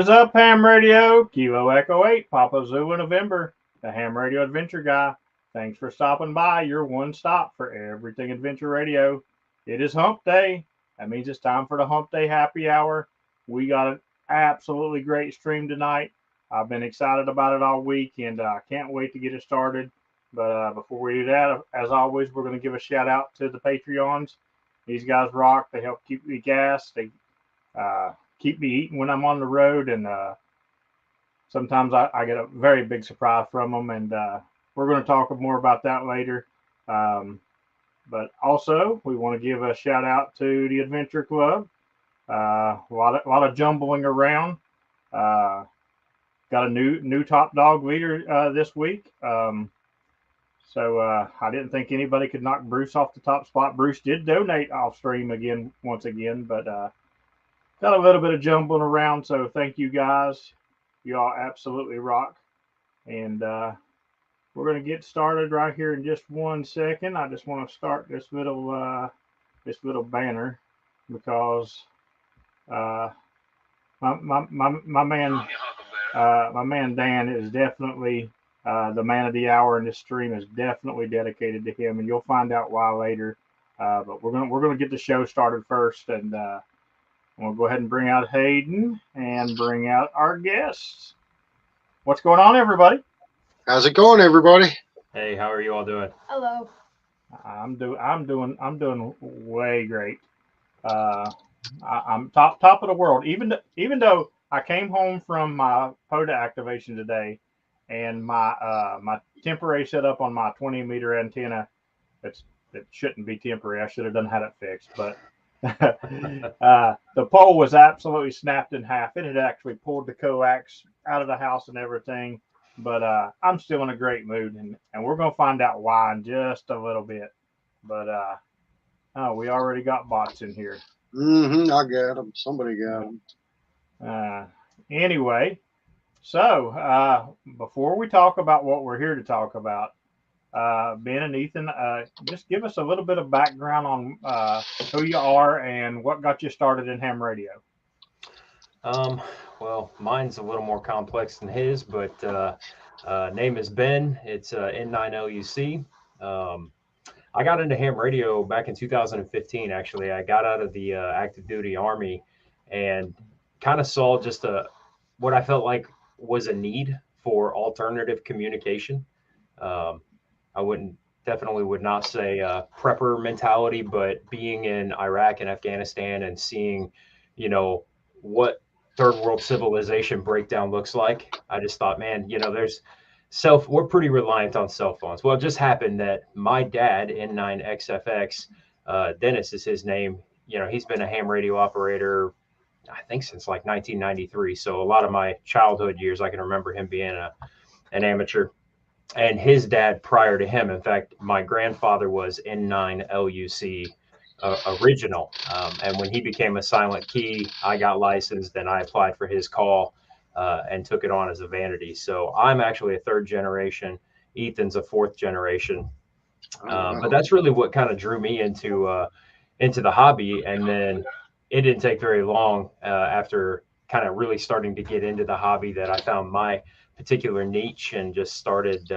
is up, Ham Radio? Kilo Echo 8, Papa Zulu November, the Ham Radio Adventure Guy. Thanks for stopping by, your one stop for everything Adventure Radio. It is Hump Day. That means it's time for the Hump Day Happy Hour. We got an absolutely great stream tonight. I've been excited about it all week, and I can't wait to get it started. But before we do that, as always, we're going to give a shout out to the Patreons. These guys rock. They help keep me gas. They keep me eating when I'm on the road, and sometimes I get a very big surprise from them, and we're going to talk more about that later. But also, we want to give a shout out to the Adventure Club. A lot of jumbling around. Got a new top dog leader this week. So I didn't think anybody could knock Bruce off the top spot. Bruce did donate off stream once again, but got a little bit of jumbling around. So thank you guys. You all absolutely rock. And we're going to get started right here in just 1 second. I just want to start this little banner because my man Dan is definitely the man of the hour, and this stream is definitely dedicated to him, and you'll find out why later. But we're gonna get the show started first, and we'll go ahead and bring out Hayden and bring out our guests. What's going on, everybody? How's it going, everybody? Hey, how are you all doing? Hello. I'm doing way great. I'm top of the world. Even though I came home from my POTA activation today, and my temporary setup on my 20-meter antenna, it shouldn't be temporary. I should have had it fixed, but the pole was absolutely snapped in half. It had actually pulled the coax out of the house and everything. But I'm still in a great mood, and we're gonna find out why in just a little bit. But we already got bots in here. I got them. Somebody got them. Anyway, so before we talk about what we're here to talk about, Ben and Ethan, just give us a little bit of background on who you are and what got you started in ham radio. Well, mine's a little more complex than his, but name is Ben. It's N9LUC. I got into ham radio back in 2015. Actually, I got out of the active duty Army and kind of saw just what I felt like was a need for alternative communication. I definitely would not say prepper mentality, but being in Iraq and Afghanistan and seeing, what third world civilization breakdown looks like, I just thought, man, we're pretty reliant on cell phones. Well, it just happened that my dad, N9XFX, Dennis is his name. He's been a ham radio operator, I think, since like 1993. So a lot of my childhood years, I can remember him being an amateur. And his dad prior to him, in fact, my grandfather was N9LUC original. And when he became a silent key, I got licensed and I applied for his call and took it on as a vanity. So I'm actually a third generation. Ethan's a fourth generation. But that's really what kind of drew me into the hobby. And then it didn't take very long after kind of really starting to get into the hobby that I found my particular niche and just started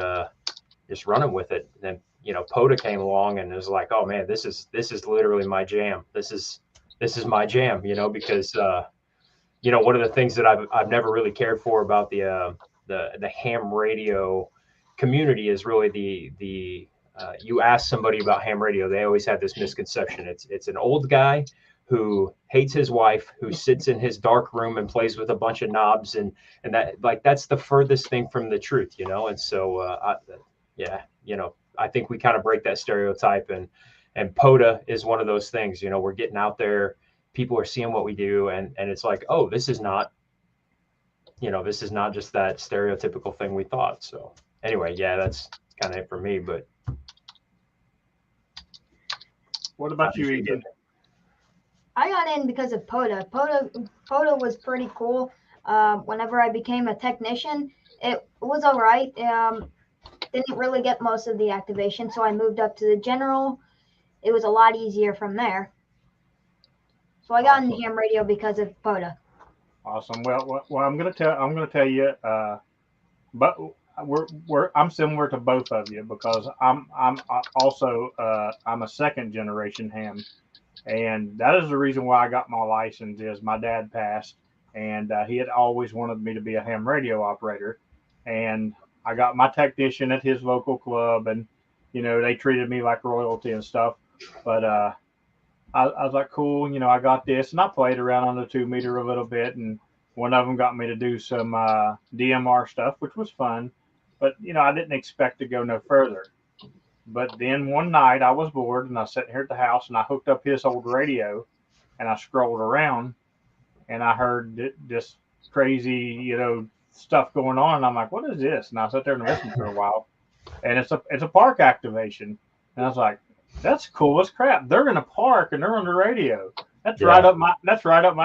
just running with it. And then POTA came along and it was like, oh man, this is literally my jam. This is my jam, because one of the things that I've never really cared for about the ham radio community is really the you ask somebody about ham radio, they always have this misconception. It's an old guy who hates his wife, who sits in his dark room and plays with a bunch of knobs, and that's the furthest thing from the truth, And so, I think we kind of break that stereotype, and POTA is one of those things. We're getting out there, people are seeing what we do, and it's like, oh, this is not just that stereotypical thing we thought. So anyway, yeah, that's kind of it for me. But what about you, Ethan? I got in because of POTA. POTA was pretty cool. Whenever I became a technician, it was all right. Didn't really get most of the activation, so I moved up to the general. It was a lot easier from there. So I got into ham radio because of POTA. Awesome. Well, I'm gonna tell you. But I'm similar to both of you because I'm also I'm a second generation ham, and that is the reason why I got my license. Is my dad passed, and he had always wanted me to be a ham radio operator, and I got my technician at his local club, and they treated me like royalty and stuff. But I was like, cool, I got this, and I played around on the 2 meter a little bit, and one of them got me to do some DMR stuff, which was fun, but I didn't expect to go no further. But then one night I was bored, and I was sitting here at the house, and I hooked up his old radio, and I scrolled around, and I heard this crazy, stuff going on, and I'm like, what is this? And I sat there and listened for a while, and it's a park activation, and I was like, that's cool as crap. They're in a park and they're on the radio. That's right up my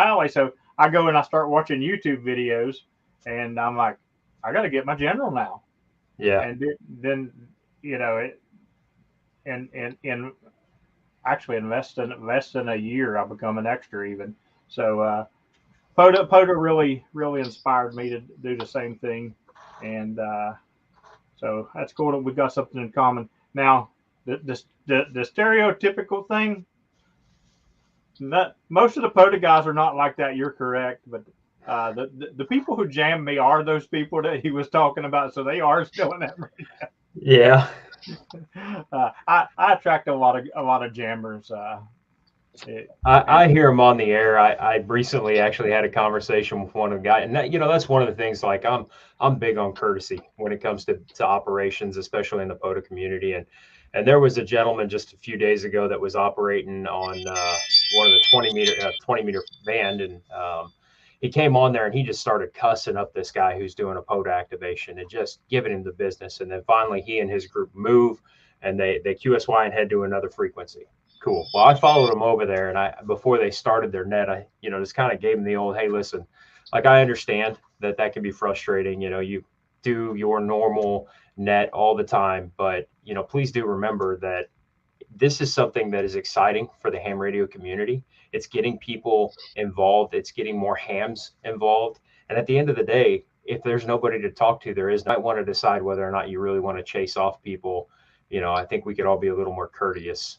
alley. So I go and I start watching YouTube videos, and I'm like, I got to get my general now. Yeah. And then it and actually in less than a year I become an extra even. So Poda really inspired me to do the same thing, and so that's cool that we got something in common. Now, the stereotypical thing, most of the POTA guys are not like that. You're correct, but the people who jam me are those people that he was talking about, so they are still in that. Yeah. I attract a lot of jammers. I hear him on the air. I recently actually had a conversation with one of the guys, and that's one of the things. Like I'm big on courtesy when it comes to operations, especially in the POTA community. And there was a gentleman just a few days ago that was operating on one of the 20 meter band, and he came on there and he just started cussing up this guy who's doing a POTA activation and just giving him the business. And then finally, he and his group move, and they QSY and head to another frequency. Cool. Well, I followed them over there, and before they started their net, I just kind of gave them the old, hey, listen, like I understand that can be frustrating. You do your normal net all the time, but please do remember that this is something that is exciting for the ham radio community. It's getting people involved. It's getting more hams involved. And at the end of the day, if there's nobody to talk to, might want to decide whether or not you really want to chase off people. I think we could all be a little more courteous,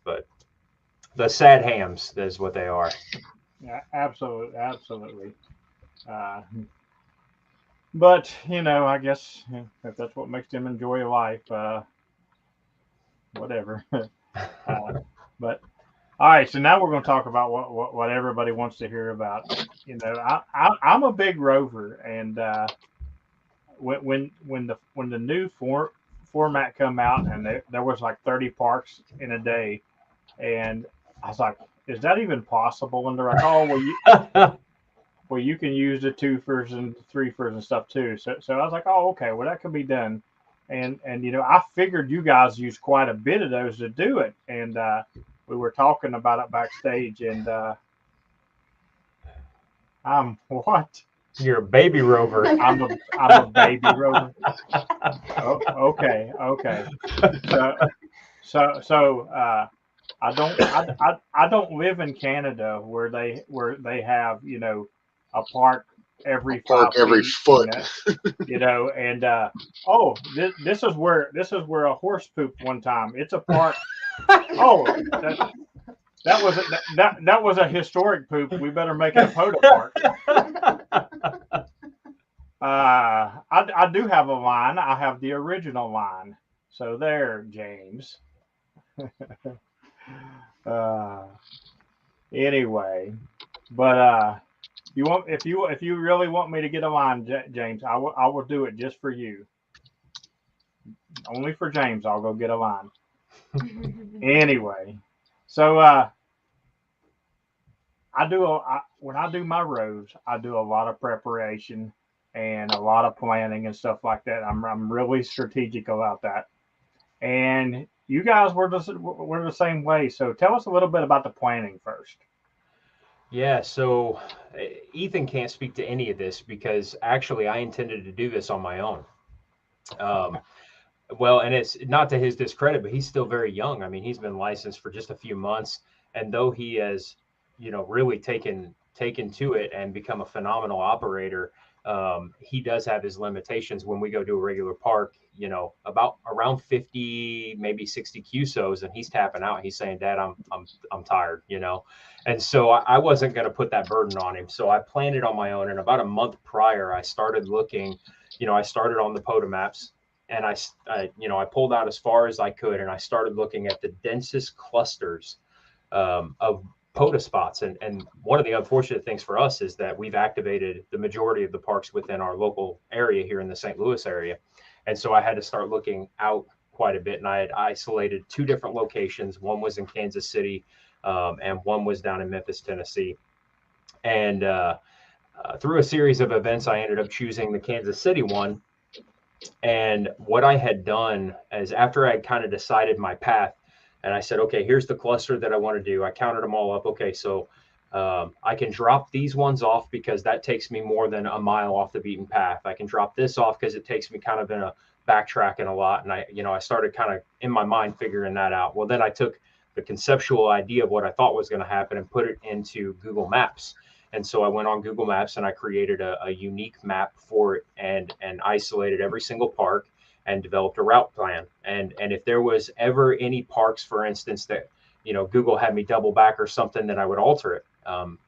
but the sad hams, that's what they are. Yeah, absolutely. But, I guess if that's what makes them enjoy life, whatever. But all right, so now we're going to talk about what everybody wants to hear about. I'm a big rover, and when the new format come out, and there was like 30 parks in a day, and I was like, is that even possible? And they're like, oh, well, you can use the 2-fers and 3-fers and stuff too. So I was like, oh, okay, well, that could be done. And I figured you guys use quite a bit of those to do it. And we were talking about it backstage, and I'm what? You're a baby rover. I'm a baby rover. Oh, okay. So I don't live in Canada where they have a park every 5 feet, foot. And this is where a horse pooped one time. It's a park. Oh, that was a historic poop. We better make it a POTA park. I do have a line. I have the original line. So there, James. Anyway, but if you really want me to get a line, James, I will do it just for you. Only for James, I'll go get a line. Anyway, so when I do my rows, I do a lot of preparation and a lot of planning and stuff like that. I'm really strategic about that. And you guys were the same way. So tell us a little bit about the planning first. Yeah, so Ethan can't speak to any of this because actually I intended to do this on my own. Well, and it's not to his discredit, but he's still very young. I mean, he's been licensed for just a few months. And though he has, really taken taken to it and become a phenomenal operator, he does have his limitations when we go to a regular park, you know, about around 50, maybe 60 QSOs, and he's tapping out. He's saying, Dad, I'm tired, you know? And so I wasn't going to put that burden on him. So I planned it on my own. And about a month prior, I started looking, you know, I started on the POTA maps, and I pulled out as far as I could, and I started looking at the densest clusters of POTA spots. And one of the unfortunate things for us is that we've activated the majority of the parks within our local area here in the St. Louis area. And so I had to start looking out quite a bit. And I had isolated 2 different locations. One was in Kansas City, and one was down in Memphis, Tennessee. And through a series of events, I ended up choosing the Kansas City one. And what I had done is, after I kind of decided my path, and I said, okay, here's the cluster that I want to do. I counted them all up. Okay, so I can drop these ones off because that takes me more than a mile off the beaten path. I can drop this off because it takes me kind of in a backtracking a lot. And I started kind of in my mind figuring that out. Well, then I took the conceptual idea of what I thought was going to happen and put it into Google Maps. And so I went on Google Maps and I created a unique map for it, and isolated every single park and developed a route plan. And if there was ever any parks, for instance, that, you know, Google had me double back or something, then I would alter it.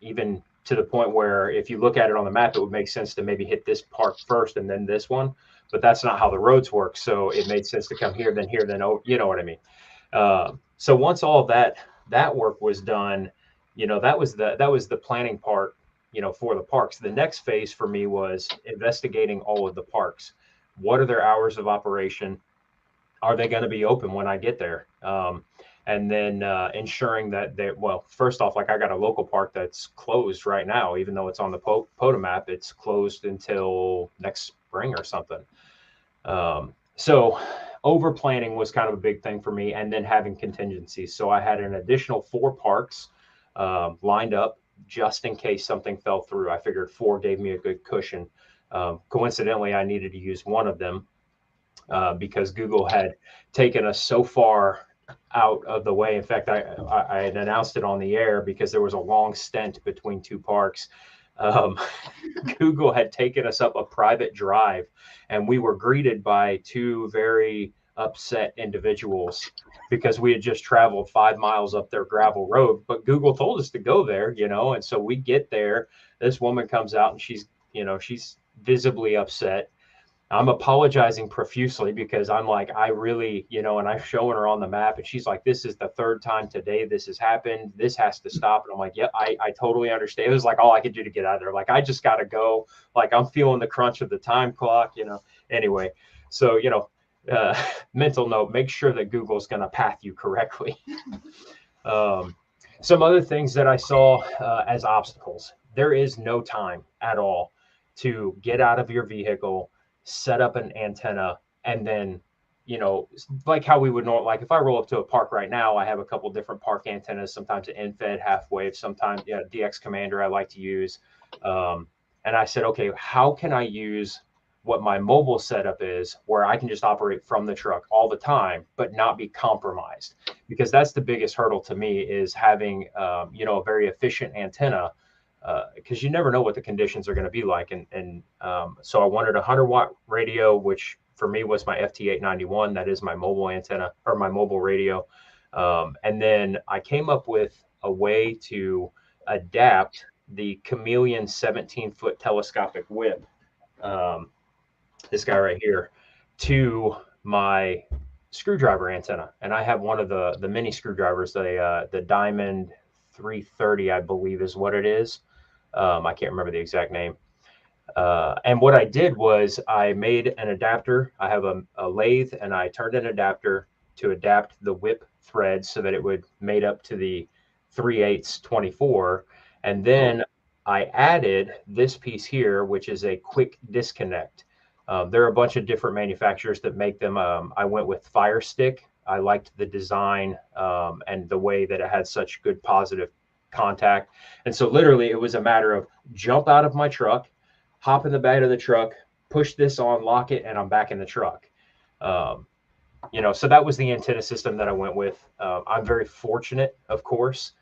Even to the point where if you look at it on the map, it would make sense to maybe hit this park first and then this one, but that's not how the roads work. So it made sense to come here, then here, then, oh, you know what I mean? So once all that work was done, you know, that was the planning part, you know, for the parks. The next phase for me was investigating all of the parks. What are their hours of operation? Are they going to be open when I get there? And then ensuring that first off, like, I got a local park that's closed right now, even though it's on the POTA map, it's closed until next spring or something. So over planning was kind of a big thing for me, and then having contingencies. So I had an additional 4 parks lined up just in case something fell through. I figured 4 gave me a good cushion. Coincidentally, I needed to use one of them because Google had taken us so far out of the way. In fact, I had announced it on the air because there was a long stint between 2 parks. Google had taken us up a private drive, and we were greeted by 2 very upset individuals because we had just traveled 5 miles up their gravel road, but Google told us to go there, you know. And so we get there, this woman comes out, and she's visibly upset. I'm apologizing profusely because I'm like, I really, you know, and I'm showing her on the map, and she's like, this is the 3rd time today this has happened. This has to stop. And I'm like, yeah, I totally understand. It was like all I could do to get out of there. Like, I just got to go. Like, I'm feeling the crunch of the time clock, you know. Anyway, so, you know, mental note, make sure that Google's going to path you correctly. Some other things that I saw as obstacles: there is no time at all to get out of your vehicle, set up an antenna, and then, you know, like how we would normally, like if I roll up to a park right now, I have a couple different park antennas, sometimes an end-fed, half wave, sometimes DX Commander I like to use. And I said, okay, how can I use what my mobile setup is, where I can just operate from the truck all the time, but not be compromised? Because that's the biggest hurdle to me, is having, a very efficient antenna, because you never know what the conditions are going to be like. And so I wanted a 100-watt radio, which for me was my FT891. That is my mobile antenna, or my mobile radio. And then I came up with a way to adapt the Chameleon 17-foot telescopic whip, this guy right here, to my screwdriver antenna. And I have one of the mini screwdrivers, the Diamond 330, I believe is what it is. I can't remember the exact name. And what I did was I made an adapter. I have a lathe, and I turned an adapter to adapt the whip thread so that it would mate up to the 3/8 24. And then I added this piece here, which is a quick disconnect. There are a bunch of different manufacturers that make them. I went with Fire Stick. I liked the design and the way that it had such good positive contact. And so literally it was a matter of jump out of my truck, hop in the back of the truck, push this on, lock it, and I'm back in the truck. So that was the antenna system that I went with. I'm very fortunate, of course.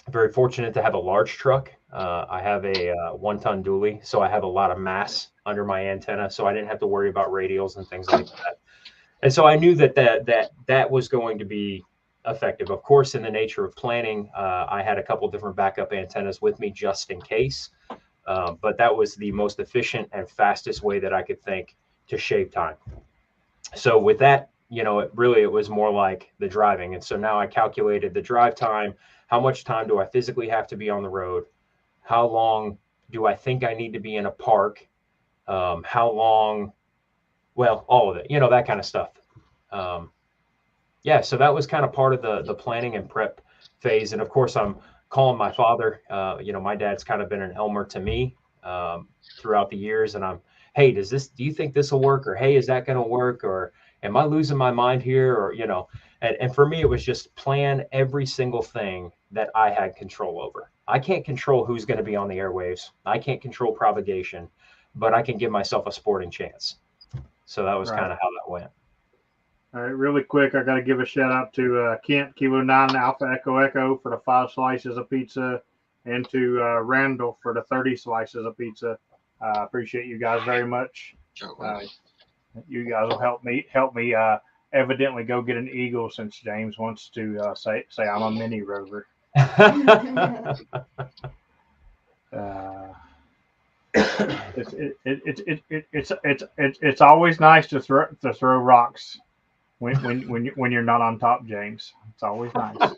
very fortunate to have a large truck. I have a 1-ton dually, so I have a lot of mass under my antenna, so I didn't have to worry about radials and things like that. And so I knew that was going to be effective. Of course, in the nature of planning, I had a couple different backup antennas with me just in case. But that was the most efficient and fastest way that I could think to shave time. So with that, it was more like the driving. And so now I calculated the drive time. How much time do I physically have to be on the road? How long do I think I need to be in a park? How long? Well, all of it, that kind of stuff. Yeah, so that was kind of part of the planning and prep phase. And of course, I'm calling my father. My dad's kind of been an Elmer to me throughout the years. And hey, do you think this will work? Or hey, is that going to work? Or am I losing my mind here? Or, and for me, it was just plan every single thing that I had control over. I can't control who's going to be on the airwaves. I can't control propagation, but I can give myself a sporting chance. So that was kind of how that went. All right, really quick, I got to give a shout out to Kent, Kilo 9 Alpha Echo Echo for the 5 slices of pizza, and to Randall for the 30 slices of pizza. Appreciate you guys very much. You guys will help me evidently go get an eagle, since James wants to say I'm a mini rover. It's always nice to throw rocks when you're not on top, James. It's always nice.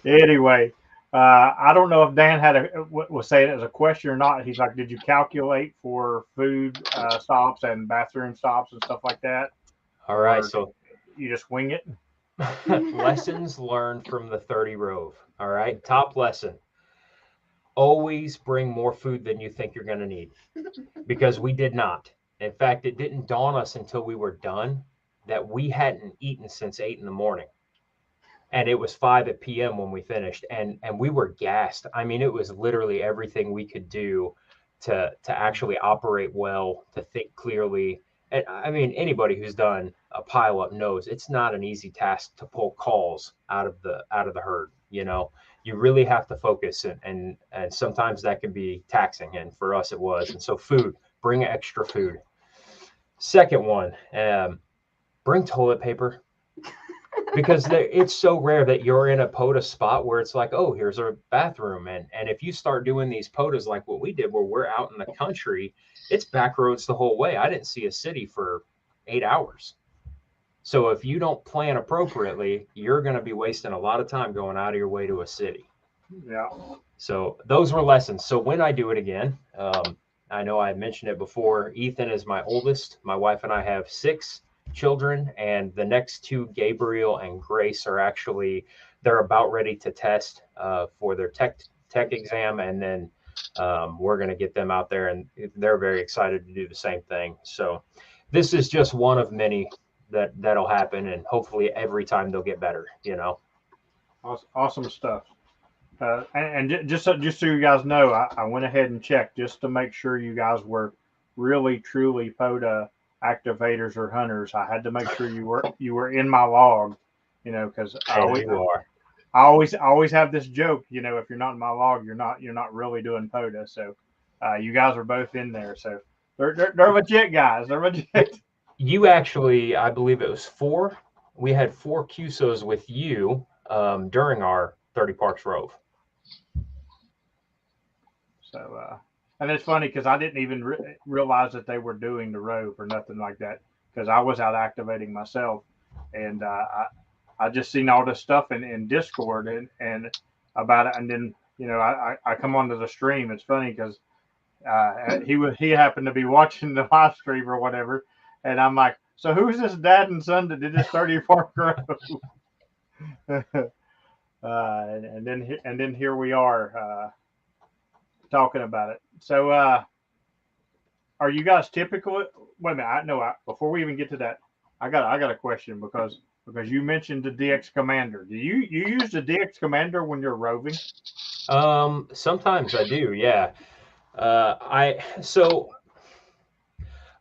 Anyway, I don't know if Dan was saying it as a question or not. He's like, did you calculate for food stops and bathroom stops and stuff like that? All right, so you just wing it. Lessons learned from the 30 Rove. All right, top lesson: always bring more food than you think you're going to need, because we did not. In fact, it didn't dawn us until we were done that we hadn't eaten since 8 in the morning. And it was 5 p.m. when we finished. And we were gassed. I mean, it was literally everything we could do to actually operate well, to think clearly. And I mean, anybody who's done a pileup knows it's not an easy task to pull calls out of the herd. You really have to focus, and sometimes that can be taxing. And for us, it was. And so food, bring extra food. Second one, bring toilet paper, because it's so rare that you're in a POTA spot where it's like, oh, here's our bathroom. And if you start doing these POTAs like what we did, where we're out in the country, it's back roads the whole way. I didn't see a city for 8 hours. So if you don't plan appropriately, you're going to be wasting a lot of time going out of your way to a city. Yeah. So those were lessons. So when I do it again, I know I mentioned it before, Ethan is my oldest. My wife and I have 6 children, and the next 2, Gabriel and Grace, they're about ready to test for their tech exam. And then we're going to get them out there, and they're very excited to do the same thing. So this is just one of many that'll happen, and hopefully every time they'll get better. Awesome stuff. And just so you guys know, I went ahead and checked just to make sure you guys were really truly POTA activators or hunters. I had to make sure you were in my log, because I always have this joke, if you're not in my log, you're not really doing POTA. So you guys are both in there. So they're legit guys. They're legit. You actually, I believe it was 4. We had 4 QSOs with you during our 30 Parks Rove. So, and it's funny because I didn't even realize that they were doing the Rove or nothing like that, because I was out activating myself, and I just seen all this stuff in Discord and about it, and then I come onto the stream. It's funny because he happened to be watching the live stream or whatever, and I'm like, so who's this dad and son that did this 30 Park Rove? And then here we are. Talking about it. So are you guys typical? Wait a minute. Before we even get to that, I got a question, because you mentioned the DX Commander. Do you use the DX Commander when you're roving? Sometimes I do, yeah. I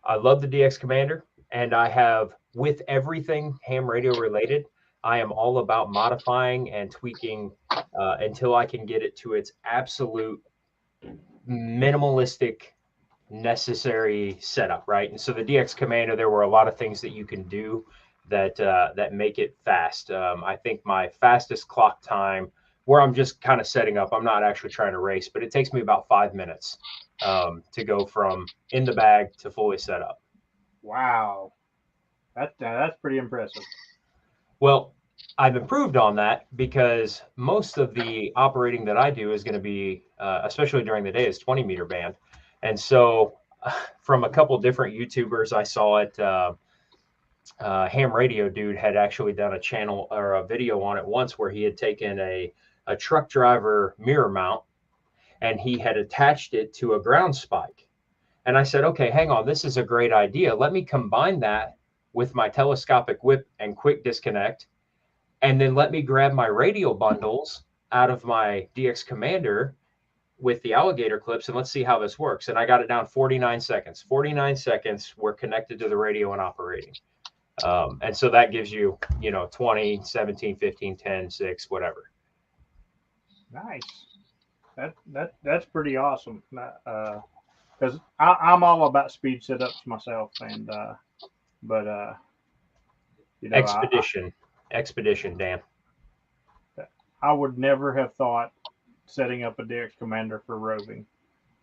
love the DX Commander, and I have, with everything ham radio related, I am all about modifying and tweaking until I can get it to its absolute minimalistic necessary setup, right? And so the DX Commander, there were a lot of things that you can do that make it fast. I think my fastest clock time, where I'm just kind of setting up, I'm not actually trying to race, but it takes me about 5 minutes to go from in the bag to fully set up. Wow, that's pretty impressive. Well, I've improved on that because most of the operating that I do is going to be, especially during the day, is 20-meter band. And so from a couple different YouTubers, I saw it. Ham Radio Dude had actually done a channel or a video on it once where he had taken a truck driver mirror mount and he had attached it to a ground spike. And I said, okay, hang on, this is a great idea. Let me combine that with my telescopic whip and quick disconnect. And then let me grab my radio bundles out of my DX Commander with the alligator clips and let's see how this works. And I got it down 49 seconds. 49 seconds we're connected to the radio and operating. And so that gives you, 20, 17, 15, 10, 6, whatever. Nice. That's pretty awesome. Because I'm all about speed setups myself, and Expedition, Dan. I would never have thought setting up a DX Commander for roving,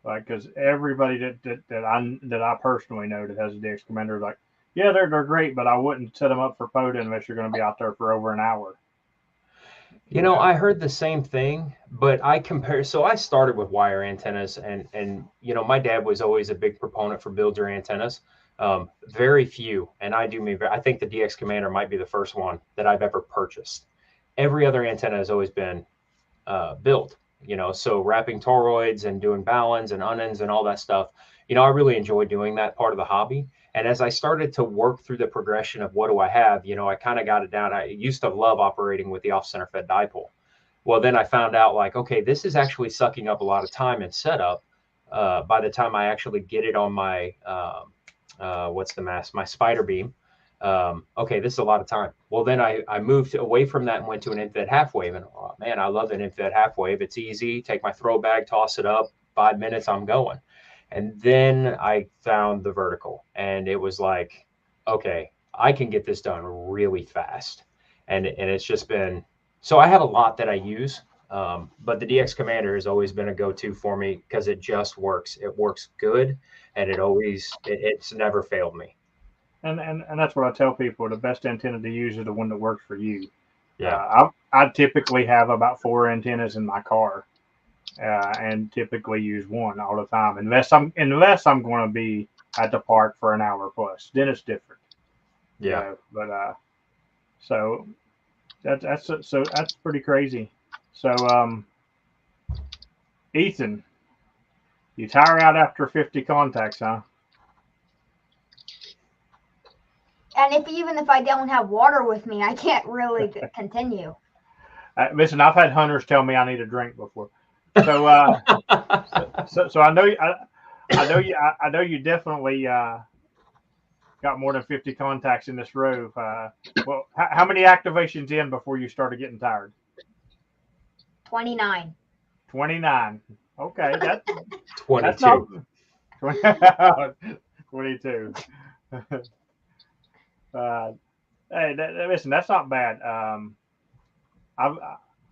like because everybody that I personally know that has a DX Commander is like, yeah, they're great, but I wouldn't set them up for POTA unless you're going to be out there for over an hour. I heard the same thing, but I compare. So I started with wire antennas, and my dad was always a big proponent for build your antennas. Very few, and I think the DX Commander might be the first one that I've ever purchased. Every other antenna has always been built, so wrapping toroids and doing balance and unends and all that stuff. I really enjoy doing that part of the hobby. And as I started to work through the progression of what do I have, I kind of got it down. I used to love operating with the off-center fed dipole. Well, then I found out like, okay, this is actually sucking up a lot of time and setup. By the time I actually get it on my, what's the mask, my spider beam. Okay, this is a lot of time. Well, then I moved away from that and went to an infed half wave. And oh, man, I love an infed half wave. It's easy. Take my throw bag, toss it up, 5 minutes, I'm going. And then I found the vertical and it was like, okay, I can get this done really fast. And it's just been, so I have a lot that I use. But the DX Commander has always been a go-to for me because it just works. It works good. And it's never failed me. And that's what I tell people. The best antenna to use is the one that works for you. Yeah. I typically have about 4 antennas in my car. And typically use one all the time, unless I'm going to be at the park for an hour plus. Then it's different. Yeah. So that's pretty crazy. So Ethan, you tire out after 50 contacts, huh? And even if I don't have water with me, I can't really continue. Listen, I've had hunters tell me I need a drink before. So, so I know you definitely got more than 50 contacts in this Rove. Well, how many activations in before you started getting tired? 29. 29. Okay, that's 22. That's 22. Hey, listen, that's not bad.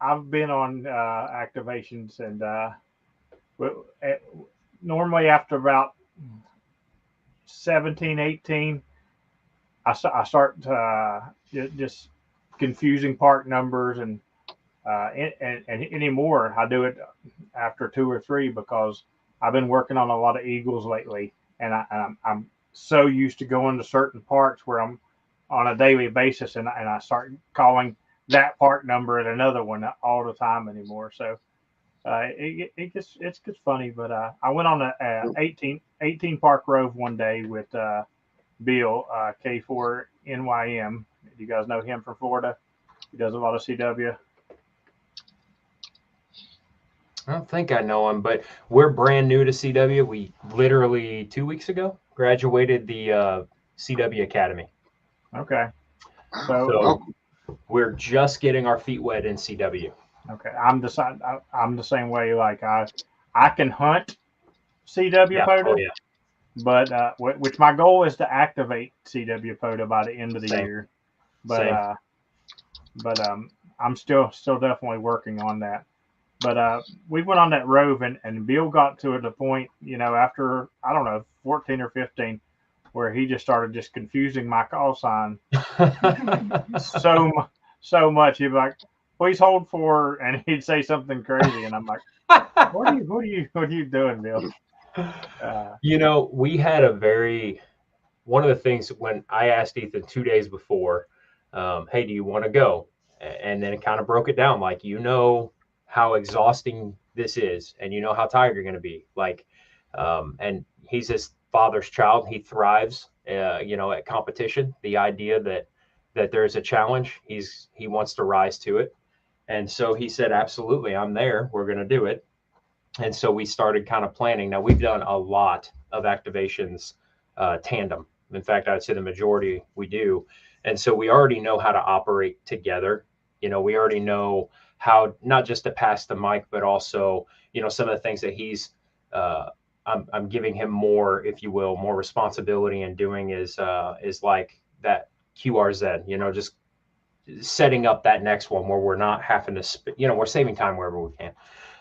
I've been on activations, and normally after about 17, 18, I start just confusing part numbers, and anymore I do it after 2 or 3 because I've been working on a lot of eagles lately, and I'm so used to going to certain parks where I'm on a daily basis, and I start calling that part number and another one all the time anymore. So it gets funny. But I went on a 18 park Rove one day with Bill K4 NYM. You guys know him from Florida? He does a lot of CW. I don't think I know him, but we're brand new to CW. We literally 2 weeks ago graduated the CW Academy. Okay. So we're just getting our feet wet in CW. Okay, I'm the same way. Like I can hunt CW Yeah. Oh POTA, yeah. but which my goal is to activate CW POTA by the end of the Same. year. But Same. I'm still definitely working on that. But we went on that Rove, and Bill got to the point, after I don't know 14 or 15, where he just started just confusing my call sign so so much. He'd be like, "Please hold for," and he'd say something crazy, and I'm like, "What are you doing, Bill?" We had one of the things when I asked Ethan 2 days before, hey, do you want to go? And then it kind of broke it down, like, how exhausting this is, and you know how tired you're going to be. Like, and he's his father's child. He thrives, at competition. The idea that there's a challenge, he wants to rise to it. And so he said, absolutely, I'm there. We're going to do it. And so we started kind of planning. Now we've done a lot of activations tandem. In fact, I'd say the majority we do. And so we already know how to operate together. We already know how not just to pass the mic, but also, some of the things that uh, I'm giving him more, if you will, more responsibility in doing is like that QRZ, just setting up that next one where we're not having to, we're saving time wherever we can.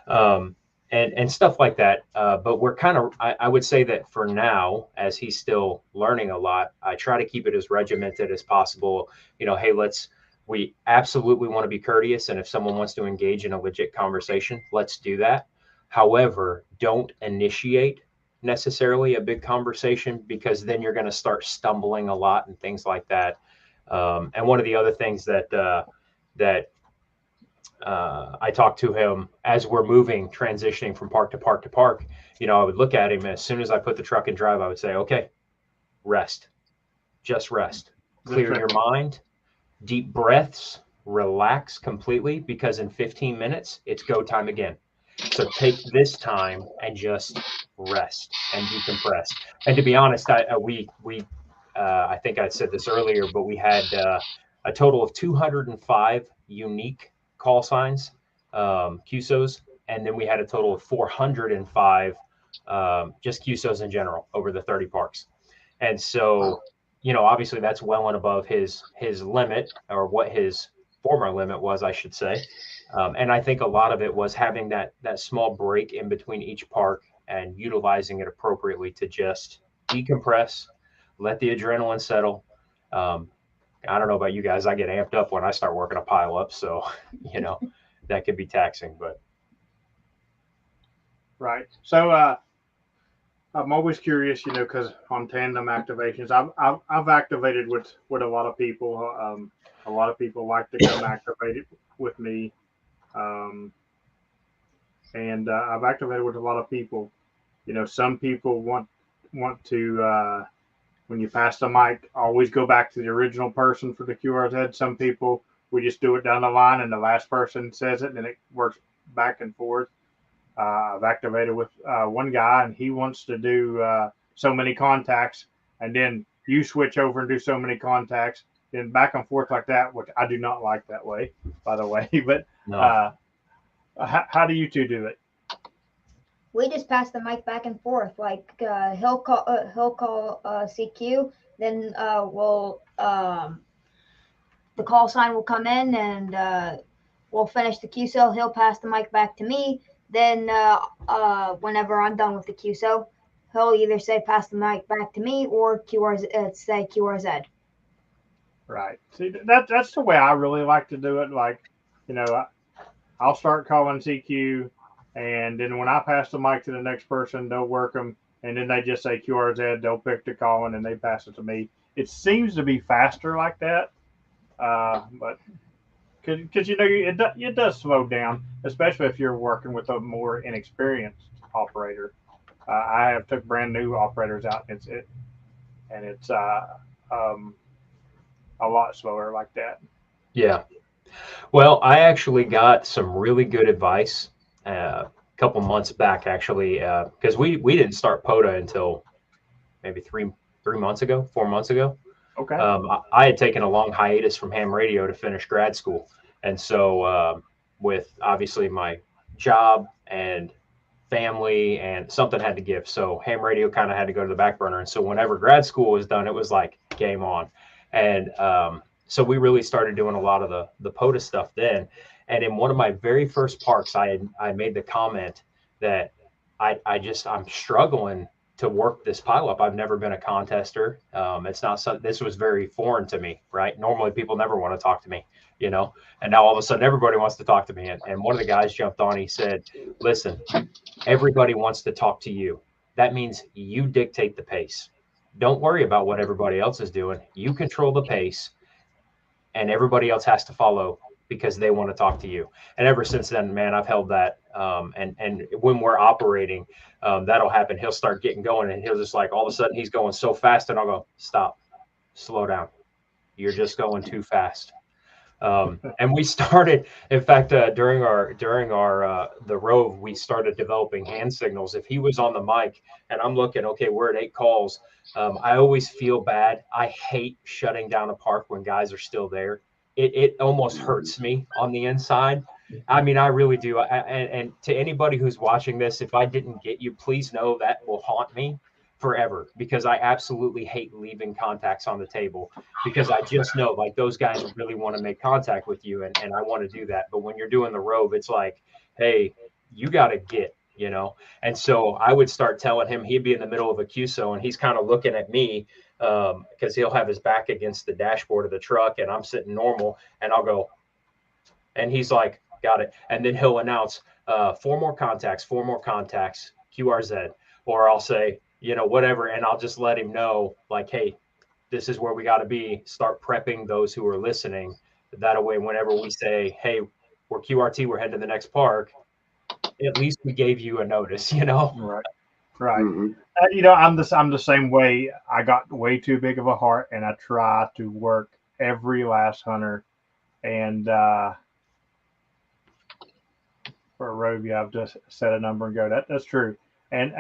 Um, and stuff like that. But we're kind of, I would say that for now, as he's still learning a lot, I try to keep it as regimented as possible. Hey, we absolutely want to be courteous. And if someone wants to engage in a legit conversation, let's do that. However, don't initiate necessarily a big conversation, because then you're going to start stumbling a lot and things like that. And one of the other things that I talked to him as we're transitioning from park to park to park. I would look at him, and as soon as I put the truck in drive, I would say, okay, rest, just rest, clear your mind, deep breaths, relax completely, because in 15 minutes, it's go time again. So take this time and just rest and decompress. And to be honest, I think I said this earlier, but we had a total of 205 unique call signs, QSOs, and then we had a total of 405 just QSOs in general over the 30 parks. And so, obviously that's well and above his limit, or what his former limit was, I should say. And I think a lot of it was having that small break in between each park and utilizing it appropriately to just decompress, let the adrenaline settle. I don't know about you guys. I get amped up when I start working a pile up. So, that could be taxing, but. Right. So I'm always curious, because on tandem activations, I've activated with a lot of people. A lot of people like to come activate it with me, um, and I've activated with a lot of people. Some people want to when you pass the mic, always go back to the original person for the QRZ. Some people, we just do it down the line, and the last person says it, and it works back and forth. I've activated with one guy, and he wants to do so many contacts, and then you switch over and do so many contacts, then back and forth like that, which I do not like that way, by the way. But No. How do you two do it? We just pass the mic back and forth. Like he'll call CQ, then the call sign will come in, and we'll finish the QSO. He'll pass the mic back to me. Then whenever I'm done with the QSO, he'll either say pass the mic back to me or say QRZ. Right. See, that's the way I really like to do it. Like, I'll start calling CQ, and then when I pass the mic to the next person, they'll work them, and then they just say QRZ. They'll pick the call, and then they pass it to me. It seems to be faster like that, but because it does slow down, especially if you're working with a more inexperienced operator. I have took brand new operators out, and it's um, a lot slower like that. Yeah. Well, I actually got some really good advice a couple months back, actually, because we didn't start POTA until maybe 3 months ago, 4 months ago. Okay. I had taken a long hiatus from ham radio to finish grad school, and so with obviously my job and family, and something had to give. So ham radio kind of had to go to the back burner. And so whenever grad school was done, it was like game on. And so we really started doing a lot of the POTA stuff then. And in one of my very first parks, I made the comment that I'm struggling to work this pile up. I've never been a contester. It's not something, this was very foreign to me, right? Normally people never want to talk to me, you know, and now all of a sudden everybody wants to talk to me. And one of the guys jumped on, he said, listen, everybody wants to talk to you. That means you dictate the pace. Don't worry about what everybody else is doing. You control the pace, and everybody else has to follow because they want to talk to you. And ever since then, man, I've held that. And when we're operating, that'll happen. He'll start getting going, and he'll just like all of a sudden he's going so fast, and I'll go, stop, slow down. You're just going too fast. And we started, in fact, during our the Rove, we started developing hand signals. If he was on the mic and I'm looking, okay, we're at 8 calls. I always feel bad. I hate shutting down a park when guys are still there. It almost hurts me on the inside. I mean, I really do. And to anybody who's watching this, if I didn't get you, please know that will haunt me forever, because I absolutely hate leaving contacts on the table, because I just know like those guys really want to make contact with you, and I want to do that. But when you're doing the Rove, it's like, hey, you got to get, you know. And so I would start telling him, he'd be in the middle of a QSO and he's kind of looking at me because he'll have his back against the dashboard of the truck and I'm sitting normal, and I'll go, and he's like, got it. And then he'll announce 4 more contacts, QRZ, or I'll say, you know, whatever. And I'll just let him know like, hey, this is where we got to be. Start prepping those who are listening. That way, whenever we say, hey, we're QRT, we're heading to the next park, at least we gave you a notice, you know? Right. You know, I'm the same way. I got way too big of a heart, and I try to work every last hunter. And for a Rove, you have to set a number and go. That's true. And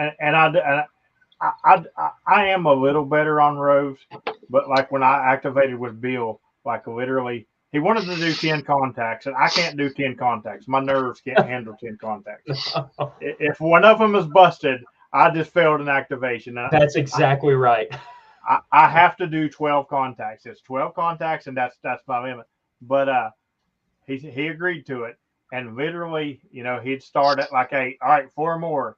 I am a little better on Roves, but like when I activated with Bill, like literally, he wanted to do 10 contacts, and I can't do 10 contacts. My nerves can't handle 10 contacts. If one of them is busted, I just failed an activation. That's exactly right. I have to do 12 contacts. It's 12 contacts, and that's my limit. But he agreed to it, and literally, you know, he'd start at like 8. All right, 4 more.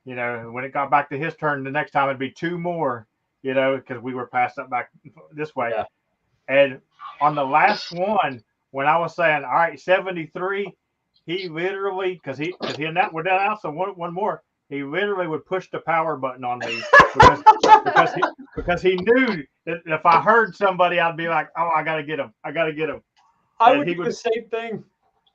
You know, when it got back to his turn, the next time it'd be 2 more, you know, because we were passed up back this way. Yeah. And on the last one, when I was saying, all right, 73, he literally, because he would announce one more, he literally would push the power button on me because he knew that if I heard somebody, I'd be like, oh, I got to get him. I would do the same thing.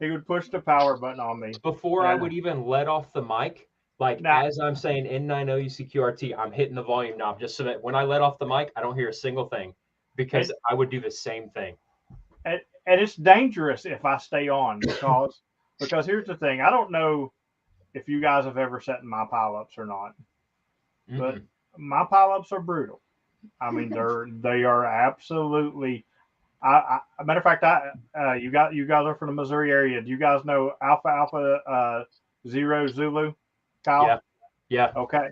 He would push the power button on me. Before I would even let off the mic. Like as I'm saying N90 UCQRT, I'm hitting the volume knob just so that when I let off the mic, I don't hear a single thing, because I would do the same thing. And it's dangerous if I stay on because here's the thing. I don't know if you guys have ever sat in my pileups or not, but my pileups are brutal. I mean, they are absolutely. Matter of fact, you guys are from the Missouri area. Do you guys know Alpha 0 Zulu? Kyle? Yeah. Okay.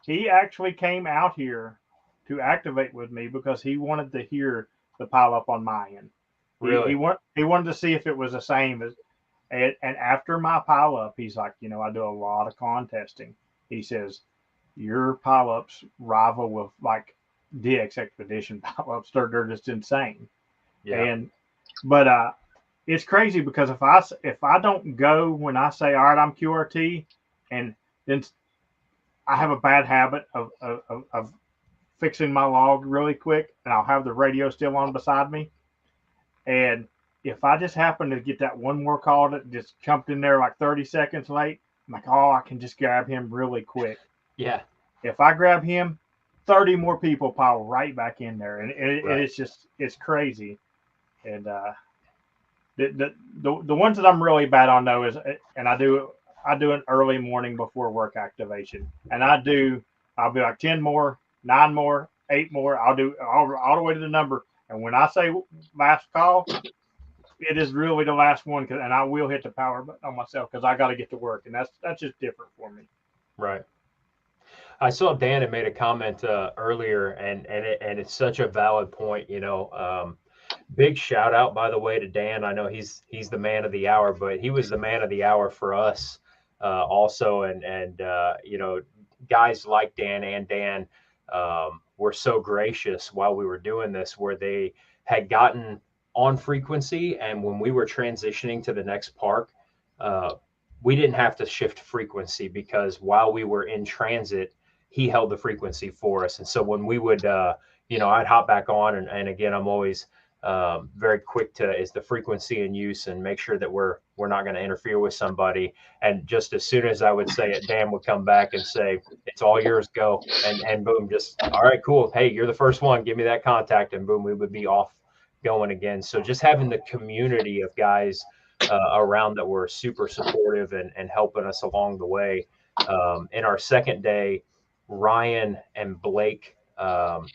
He actually came out here to activate with me because he wanted to hear the pile up on my end. Really? He wanted to see if it was the same as, and after my pile up, he's like, you know, I do a lot of contesting. He says, your pile ups rival with like DX Expedition pile ups. They're just insane. Yeah. But it's crazy because if I don't go when I say, all right, I'm QRT, and then I have a bad habit of fixing my log really quick, and I'll have the radio still on beside me. And if I just happen to get that one more call that just jumped in there like 30 seconds late, I'm like, oh, I can just grab him really quick. Yeah. If I grab him, 30 more people pile right back in there, and it's crazy. And the ones that I'm really bad on though is, and I do an early morning before work activation, and I'll be like 10 more, 9 more, 8 more. I'll do all the way to the number. And when I say last call, it is really the last one, and I will hit the power button on myself because I got to get to work, and that's just different for me. Right. I saw Dan had made a comment earlier, and it's such a valid point. Big shout out, by the way, to Dan. I know he's the man of the hour, but he was the man of the hour for us also, and guys like Dan and Dan were so gracious while we were doing this, where they had gotten on frequency, and when we were transitioning to the next park, we didn't have to shift frequency because while we were in transit, he held the frequency for us. And so when we would, I'd hop back on, and again, I'm always very quick to is the frequency in use and make sure that we're not going to interfere with somebody. And just as soon as I would say it, Dan would come back and say, "It's all yours, go." And boom, just all right, cool. Hey, you're the first one. Give me that contact, and boom, we would be off going again. So just having the community of guys around that were super supportive and helping us along the way. In our second day, Ryan and Blake and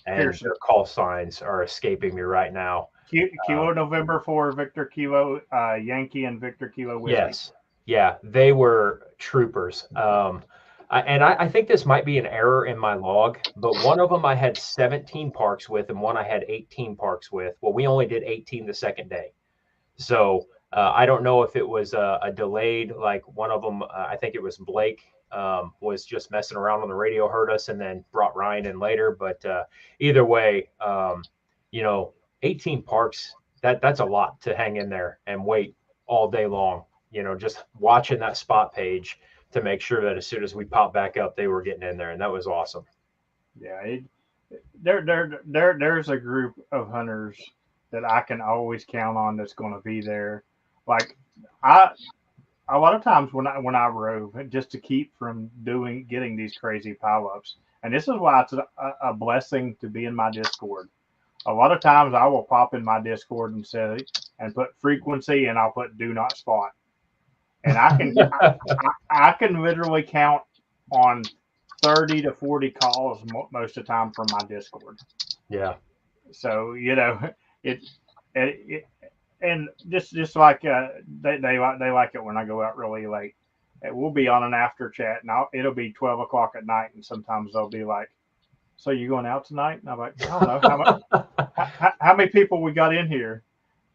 Pearson. their call signs are escaping me right now. Kilo November for Victor Kilo Yankee and Victor Kilo Whiskey. Yes. Yeah, they were troopers. I think this might be an error in my log, but one of them I had 17 parks with and one I had 18 parks with. Well, we only did 18 the second day. So I don't know if it was a delayed, like one of them, I think it was Blake, was just messing around on the radio, heard us, and then brought Ryan in later. But either way, 18 parks, that's a lot to hang in there and wait all day long, just watching that spot page to make sure that as soon as we pop back up, they were getting in there. And that was awesome. Yeah. There's a group of hunters that I can always count on that's going to be there. Like a lot of times when I rove, just to keep from getting these crazy pileups, and this is why it's a blessing to be in my Discord. A lot of times I will pop in my Discord and put frequency, and I'll put do not spot, and I can literally count on 30 to 40 calls most of the time from my Discord. Yeah. So it and just like they like it when I go out really late. We'll be on an after chat, and it'll be 12 o'clock at night, and sometimes they'll be like, "So you going out tonight?" And I'm like, "I don't know how many people we got in here."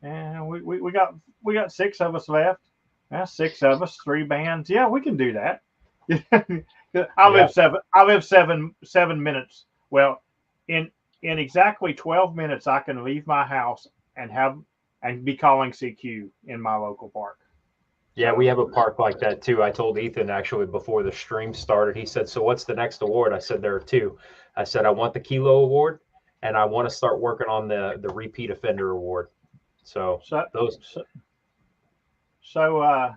And we got 6 of us left. 6 of us, 3 bands. Yeah, we can do that. I live 7 minutes. Well, in exactly 12 minutes, I can leave my house and be calling CQ in my local park. Yeah, we have a park like that too. I told Ethan actually before the stream started. He said, "So what's the next award?" I said, "There are 2." I said, "I want the Kilo Award, and I want to start working on the Repeat Offender Award." So those. So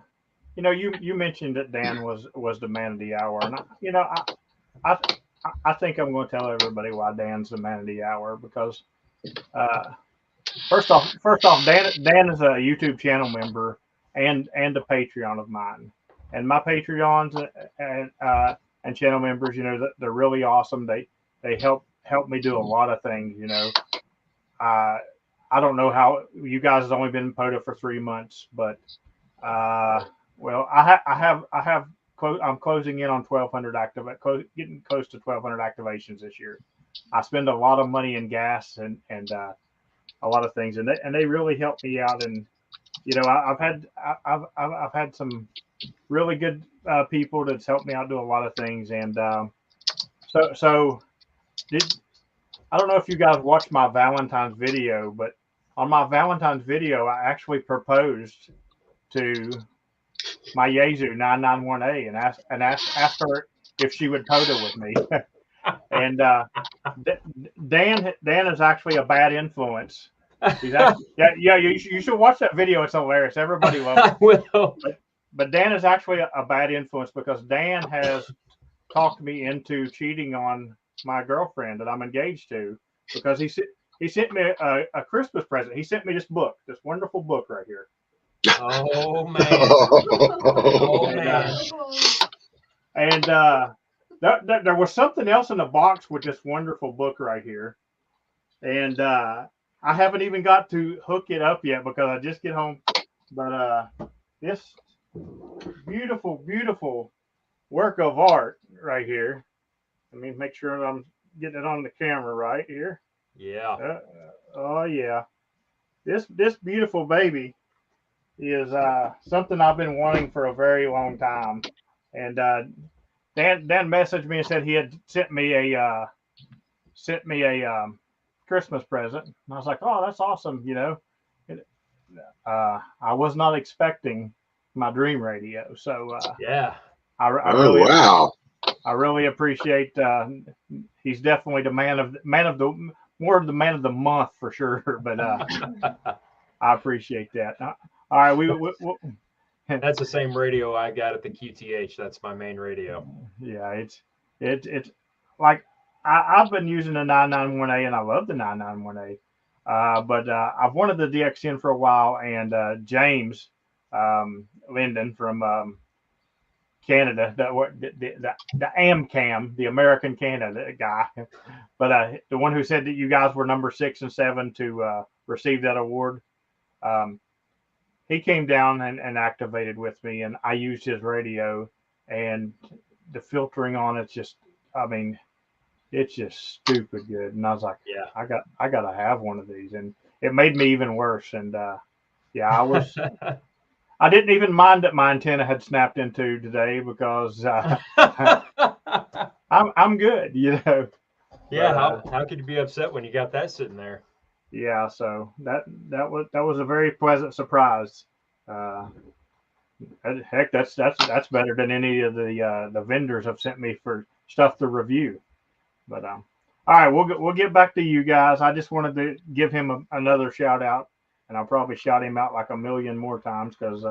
you mentioned that Dan was the man of the hour, and I think I'm going to tell everybody why Dan's the man of the hour because first off, Dan is a YouTube channel member and a Patreon of mine, and my Patreons and channel members, they're really awesome. They help me do a lot of things. I don't know how you guys have only been in POTA for 3 months, but well, I'm closing in on 1,200 getting close to 1,200 activations this year. I spend a lot of money in gas and a lot of things, and they really help me out. And I've had some really good people that's helped me out do a lot of things. And so I don't know if you guys watched my Valentine's video, but on my Valentine's video, I actually proposed to my Yaesu 991A and asked her if she would POTA with me. And Dan is actually a bad influence. You should watch that video. It's hilarious. Everybody loves it. But Dan is actually a bad influence because Dan has talked me into cheating on my girlfriend that I'm engaged to because he sent me a Christmas present. He sent me this wonderful book right here. Oh man! Oh man! And there was something else in the box with this wonderful book right here, and I I haven't even got to hook it up yet because I just get home. But this beautiful, beautiful work of art right here. Let me make sure I'm getting it on the camera right here. Yeah. Oh yeah, this beautiful baby is something I've been wanting for a very long time. And Dan messaged me and said he had sent me a Christmas present. And I was like, oh, that's awesome. It, I was not expecting my dream radio, so Yeah. I Oh really wow! I really appreciate. He's definitely the man of the more of the man of the month for sure. But I appreciate that. All right, That's the same radio I got at the QTH. That's my main radio. Yeah, it's like I've been using the 991A and I love the 991A. But I've wanted the DXN for a while, and James Linden from Canada, the AmCam, the American Canada guy, but the one who said that you guys were number 6 and 7 to receive that award. He came down and activated with me, and I used his radio, and the filtering on it's just, I mean, it's just stupid good. And I was like, Yeah. I gotta have one of these, and it made me even worse. And yeah, I didn't even mind that my antenna had snapped into today because I'm good, Yeah. But, how could you be upset when you got that sitting there? Yeah, so that was a very pleasant surprise. Heck, that's better than any of the vendors have sent me for stuff to review. But all right, we'll get back to you guys. I just wanted to give him another shout out, and I'll probably shout him out like a million more times because.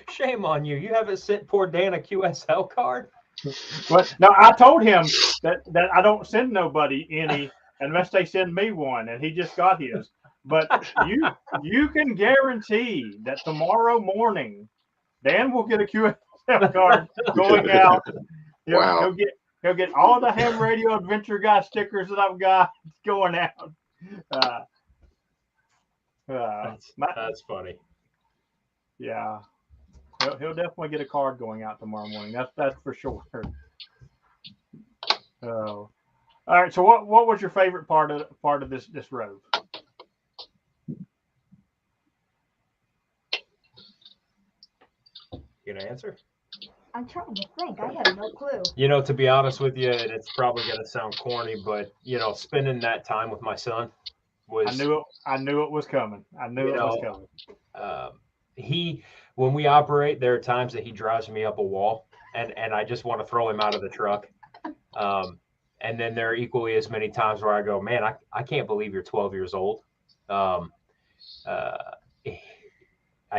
Shame on you! You haven't sent poor Dan a QSL card. But no, I told him that I don't send nobody any unless they send me one, and he just got his. But you can guarantee that tomorrow morning, Dan will get a QSL card going out. Wow! He'll get all the Ham Radio Adventure Guy stickers that I've got going out. That's funny. Yeah. He'll definitely get a card going out tomorrow morning. That's for sure. Oh, all right. So what was your favorite part of this Rove? You gonna answer? I'm trying to think. I have no clue. To be honest with you, and it's probably gonna sound corny, but spending that time with my son was. I knew it was coming. I knew it was coming. When we operate, there are times that he drives me up a wall, and I just want to throw him out of the truck. And then there are equally as many times where I go, man, I can't believe you're 12 years old. I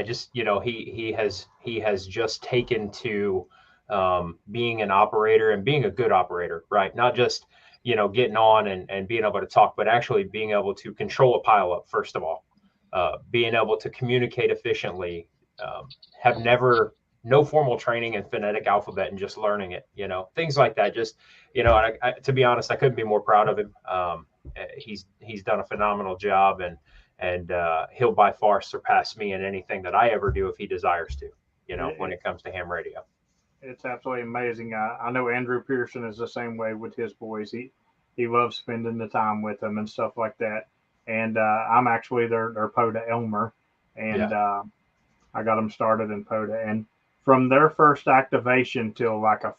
just, he has just taken to being an operator and being a good operator, right? Not just, getting on and being able to talk, but actually being able to control a pileup, first of all, being able to communicate efficiently, have no formal training in phonetic alphabet and just learning it, things like that. Just, to be honest, I couldn't be more proud of him. He's done a phenomenal job, and he'll by far surpass me in anything that I ever do if he desires to, when it comes to ham radio. It's absolutely amazing. I know Andrew Pearson is the same way with his boys. He loves spending the time with them and stuff like that. And I'm actually their POTA Elmer, and I got them started in POTA. And from their first activation till like a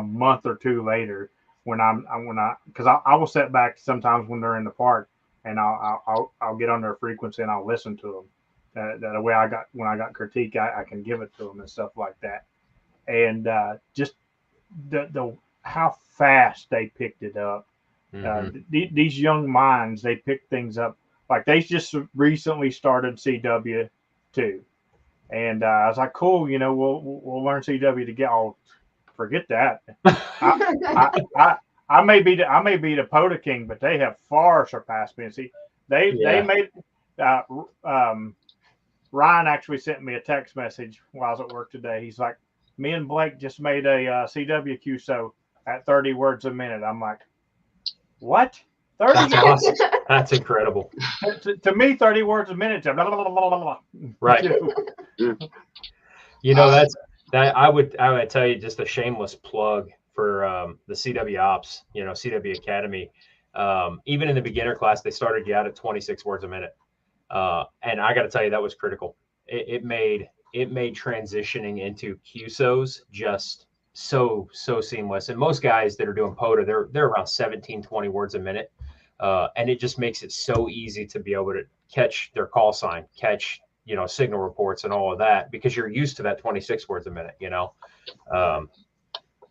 month or two later, because I will sit back sometimes when they're in the park, and I'll get on their frequency and I'll listen to them. That way when I got critique, I can give it to them and stuff like that. And just the how fast they picked it up. Mm-hmm. These young minds, they pick things up. Like they just recently started CW too. And I was like, cool, we'll learn CW to get all. Forget that. I may be the POTA king, but they have far surpassed me. And see, they made. Ryan actually sent me a text message while I was at work today. He's like, me and Blake just made a CW QSO at 30 words a minute. I'm like, What? 30? That's awesome. That's incredible. To me, 30 words a minute. Blah, blah, blah, blah, blah. Right. You know, I would tell you just a shameless plug for the CW Ops, CW Academy. Even in the beginner class, they started you out at 26 words a minute. And I got to tell you, that was critical. It made transitioning into QSOs just so seamless. And most guys that are doing POTA, they're around 17, 20 words a minute. And it just makes it so easy to be able to catch their call sign, catch, signal reports and all of that, because you're used to that 26 words a minute,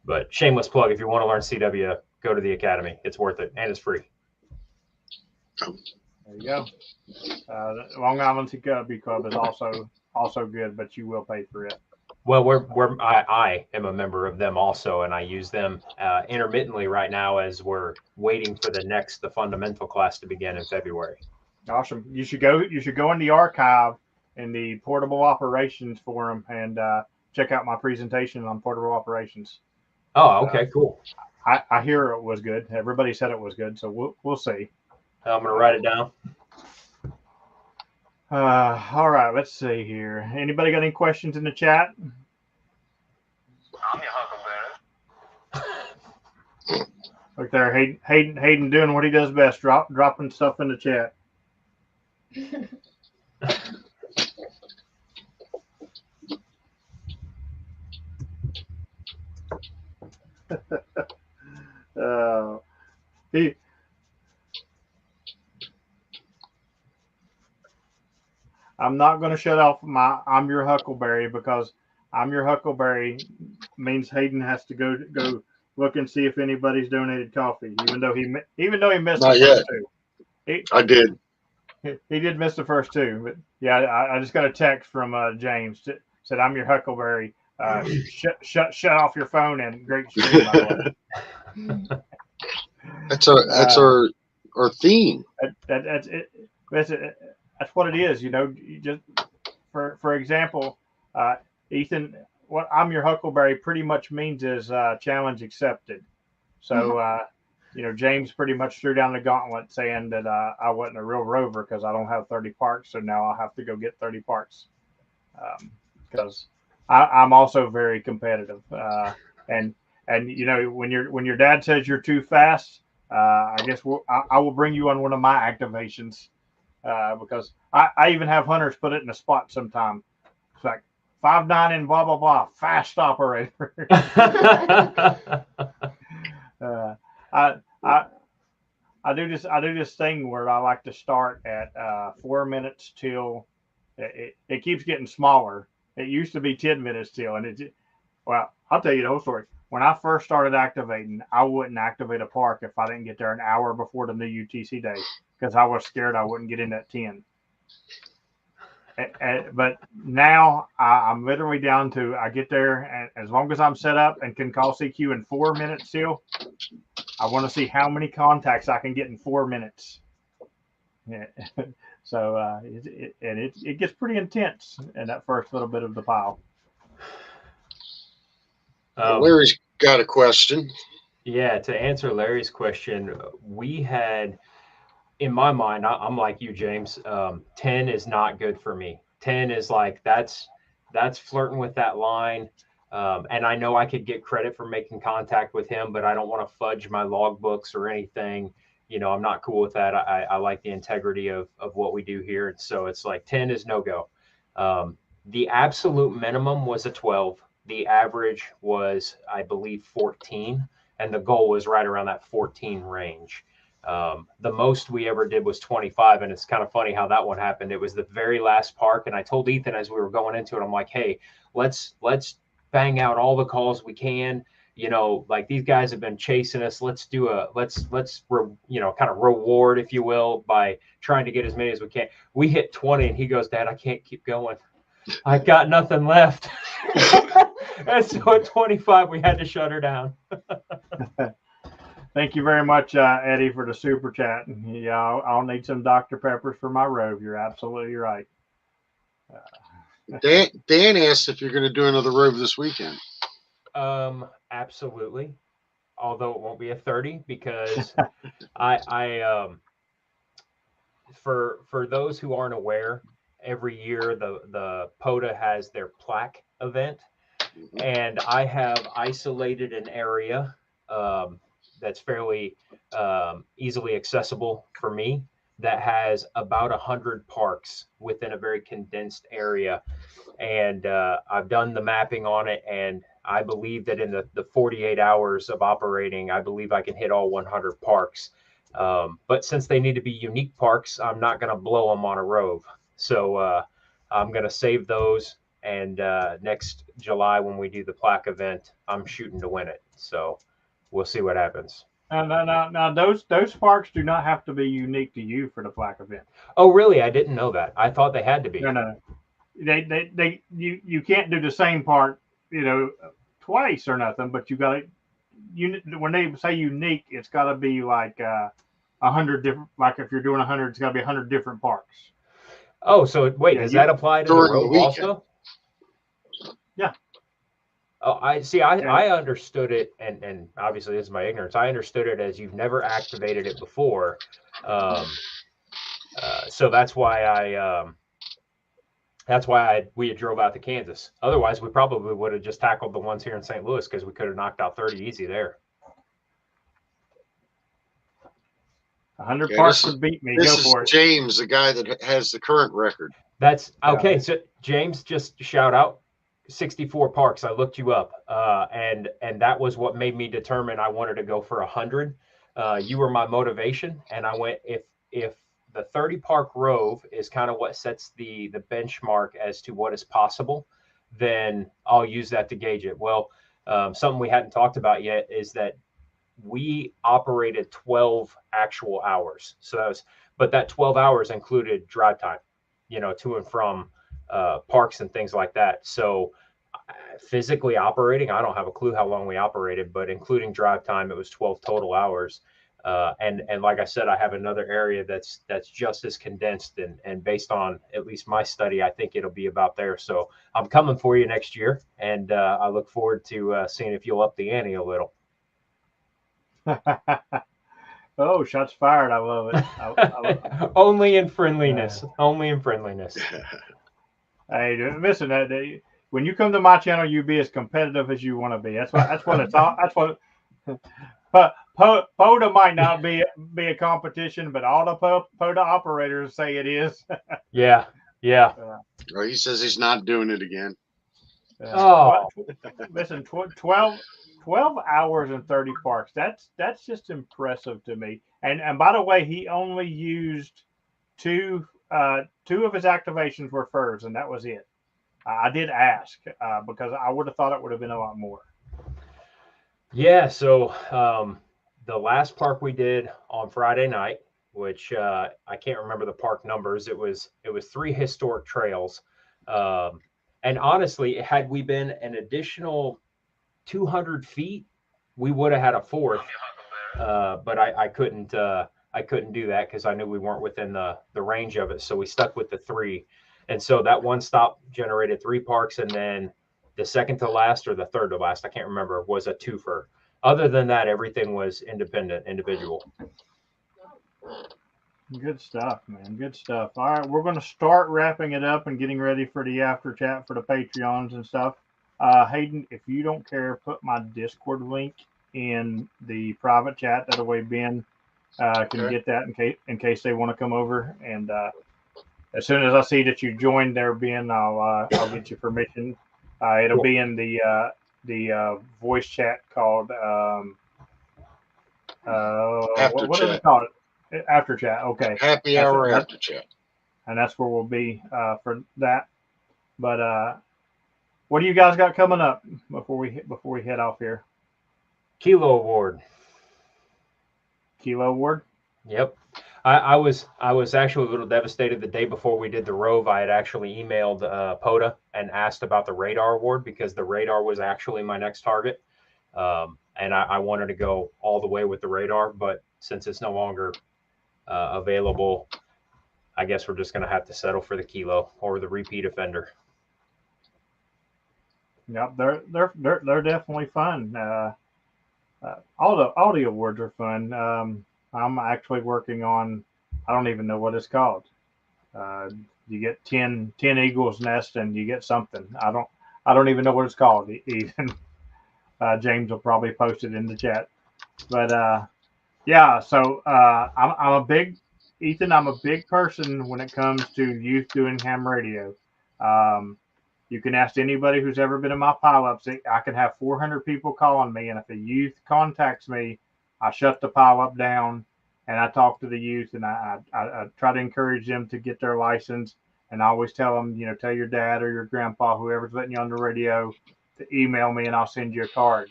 But shameless plug, if you want to learn CW, go to the Academy. It's worth it, and it's free. There you go. Long Island CW Club is also good, but you will pay for it. Well, I am a member of them also, and I use them intermittently right now as we're waiting for the fundamental class to begin in February. Awesome. You should go in the archive in the portable operations forum and check out my presentation on portable operations. Oh, okay, cool. I hear it was good. Everybody said it was good, so we'll see. I'm gonna write it down. All right, let's see here. Anybody got any questions in the chat? I'm your huckleberry. Look there, Hayden doing what he does best, dropping stuff in the chat. I'm not going to shut off my I'm your huckleberry, because I'm your huckleberry means Hayden has to go look and see if anybody's donated coffee, even though he missed Not the yet. first two. I did. He did miss the first two, but yeah, I just got a text from James said I'm your huckleberry. Shut off your phone and great stream. By the way. That's our theme. That's it. That's what it is. You just for example, Ethan, what I'm your huckleberry pretty much means is challenge accepted. So James pretty much threw down the gauntlet saying that I wasn't a real rover because I don't have 30 parts. So now I'll have to go get 30 parts because I'm also very competitive. And when your dad says you're too fast, I guess I will bring you on one of my activations. Because I even have hunters put it in a spot sometime. It's like 5'9" and blah blah blah, fast operator. I do this thing where I like to start at 4 minutes till it keeps getting smaller. It used to be 10 minutes till, and I'll tell you the whole story. When I first started activating, I wouldn't activate a park if I didn't get there an hour before the new UTC day, because I was scared I wouldn't get in at 10. But now I'm literally down to I get there, and as long as I'm set up and can call CQ in 4 minutes still, I want to see how many contacts I can get in 4 minutes. Yeah. So it gets pretty intense in that first little bit of the pile. Larry's got a question. Yeah, to answer Larry's question, we had, in my mind, I'm like you, James. 10 is not good for me. 10 is like that's flirting with that line. And I know I could get credit for making contact with him, but I don't want to fudge my logbooks or anything. I'm not cool with that. I like the integrity of what we do here. So it's like 10 is no go. The absolute minimum was a 12. The average was, I believe, 14. And the goal was right around that 14 range. The most we ever did was 25. And it's kind of funny how that one happened. It was the very last park. And I told Ethan as we were going into it, I'm like, hey, let's bang out all the calls we can. Like these guys have been chasing us. Let's do let's kind of reward, if you will, by trying to get as many as we can. We hit 20 and he goes, Dad, I can't keep going. I got nothing left. And so at 25, we had to shut her down. Thank you very much, Eddie, for the super chat. Yeah, I'll need some Dr. Peppers for my Rove. You're absolutely right. Dan asked if you're going to do another Rove this weekend. Absolutely. although it won't be a 30 because I for those who aren't aware, every year the POTA has their plaque event, and I have isolated an area that's fairly easily accessible for me that has about 100 parks within a very condensed area. And I've done the mapping on it, and I believe that in the 48 hours of operating, I believe I can hit all 100 parks. But since they need to be unique parks, I'm not going to blow them on a Rove. So I'm going to save those. And next July, when we do the plaque event, I'm shooting to win it. So we'll see what happens. Now, those parks do not have to be unique to you for the plaque event. Oh, really? I didn't know that. I thought they had to be. No. You can't do the same park, twice or nothing. But you got to, when they say unique, it's got to be like 100 different. Like if you're doing 100, it's got to be 100 different parks. Oh, so wait, does that apply to the Rove also? Yeah. Oh, I understood it, and obviously this is my ignorance. I understood it as you've never activated it before, so that's why we drove out to Kansas. Otherwise, we probably would have just tackled the ones here in St. Louis because we could have knocked out 30 easy there. 100 parks would beat me. This Go for it. James, the guy that has the current record. That's okay. Yeah. So James, just shout out 64 parks. I looked you up, and that was what made me determine I wanted to go for 100. You were my motivation, and I went if the 30 park Rove is kind of what sets the benchmark as to what is possible, then I'll use that to gauge it. Well, something we hadn't talked about yet is that we operated 12 actual hours. So but that 12 hours included drive time, to and from parks and things like that. So physically operating, I don't have a clue how long we operated, but including drive time, it was 12 total hours. And like I said, I have another area that's just as condensed, and based on at least my study, I think it'll be about there. So I'm coming for you next year, and I look forward to seeing if you'll up the ante a little. Oh, shots fired. I love it. I love it. Only in friendliness. Only in friendliness. Hey, listen, when you come to my channel, you be as competitive as you want to be. That's what it's all. That's what. But POTA might not be a competition, but all the POTA operators say it is. Yeah. Well, he says he's not doing it again. Listen, 12 hours and 30 parks. That's just impressive to me. And by the way, he only used two of his activations were furs, and that was it. I did ask because I would have thought it would have been a lot more. Yeah. So the last park we did on Friday night, which I can't remember the park numbers. It was 3 historic trails, and honestly, had we been an additional 200 feet, we would have had a 4th, but I couldn't do that because I knew we weren't within the range of it. So we stuck with the 3, and so that one stop generated 3 parks, and then the second to last or the third to last, I can't remember, was a 2-fer. Other than that, everything was individual. Good stuff, man. Good stuff. All right, we're going to start wrapping it up and getting ready for the after chat for the Patreons and stuff. Hayden, if you don't care, put my Discord link in the private chat. That way Ben can get that in case they want to come over. And as soon as I see that you joined there, Ben, I'll get you permission. It'll be in the voice chat called what is it called? After chat. Okay. Happy hour after chat. And that's where we'll be for that. But what do you guys got coming up before we head off here? Kilo Award. Kilo Award? Yep. I was actually a little devastated the day before we did the Rove. I had actually emailed POTA and asked about the radar award because the radar was actually my next target. And I wanted to go all the way with the radar, but since it's no longer available, I guess we're just going to have to settle for the kilo or the repeat offender. Yep, they're definitely fun. all the awards are fun. I'm actually working on. I don't even know what it's called. Uh, you get 10 eagles nest and you get something. I don't even know what it's called. Even James will probably post it in the chat. But yeah, so I'm a big Ethan. I'm a big person when it comes to youth doing ham radio. Um, you can ask anybody who's ever been in my pileups. I can have 400 people calling me, and if a youth contacts me, I shut the pileup down and I talk to the youth, and I try to encourage them to get their license. And I always tell them, tell your dad or your grandpa, whoever's letting you on the radio, to email me, and I'll send you a card.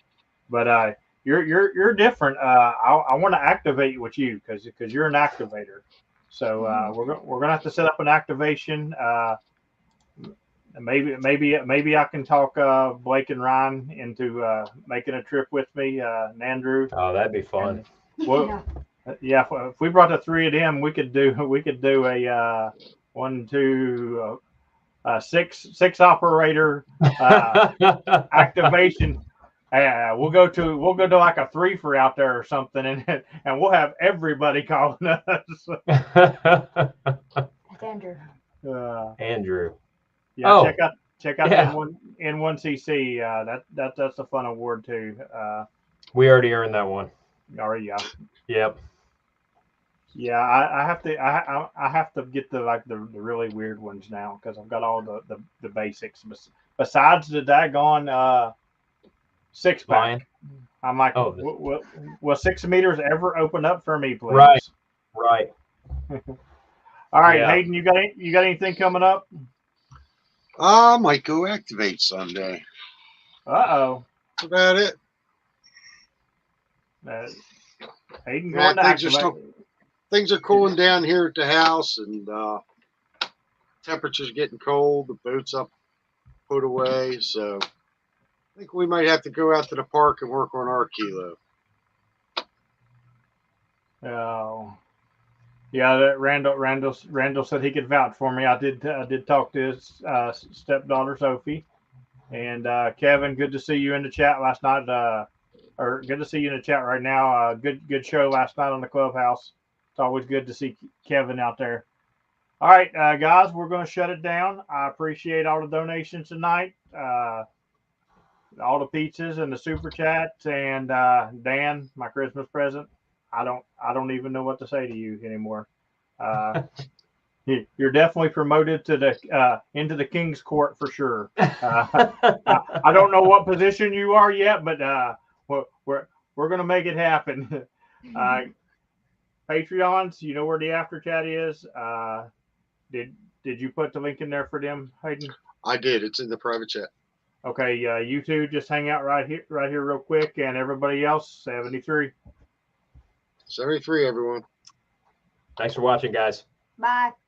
But you're different. I want to activate with you because you're an activator. So we're gonna have to set up an activation. Maybe I can talk Blake and Ryan into making a trip with me, and Andrew. Oh, that'd be fun. And, well, yeah, if we brought the three of them, we could do a 1, 2, six operator activation. We'll go to like a 3 for out there or something, and we'll have everybody calling us. That's Andrew. Andrew. Yeah, check out yeah. N1CC. That's a fun award too. We already earned that one. Already, yeah. Yep. Yeah, I have to get the really weird ones now because I've got all the basics. Besides the daggone 6-pack. I'm like, will 6 meters ever open up for me, please? Right. All right, yeah. Hayden, you got anything coming up? I might go activate Sunday. Uh-oh. That's about it. Hayden going to activate. Things are cooling down here at the house, and temperature's getting cold. The boat's up, put away, so I think we might have to go out to the park and work on our kilo. Oh. Yeah, that Randall said he could vouch for me. I did talk to his stepdaughter Sophie, and Kevin. Good to see you in the chat last night. Or good to see you in the chat right now. Good show last night on the clubhouse. It's always good to see Kevin out there. All right, guys, we're going to shut it down. I appreciate all the donations tonight, all the pizzas and the super chats, and Dan, my Christmas present. I don't even know what to say to you anymore. You're definitely promoted to the into the King's Court for sure. I don't know what position you are yet, but we're gonna make it happen. Patreons, you know where the after chat is. Did you put the link in there for them, Hayden? I did. It's in the private chat. Okay, you two just hang out right here real quick, and everybody else 73. 73, everyone. Thanks for watching, guys. Bye.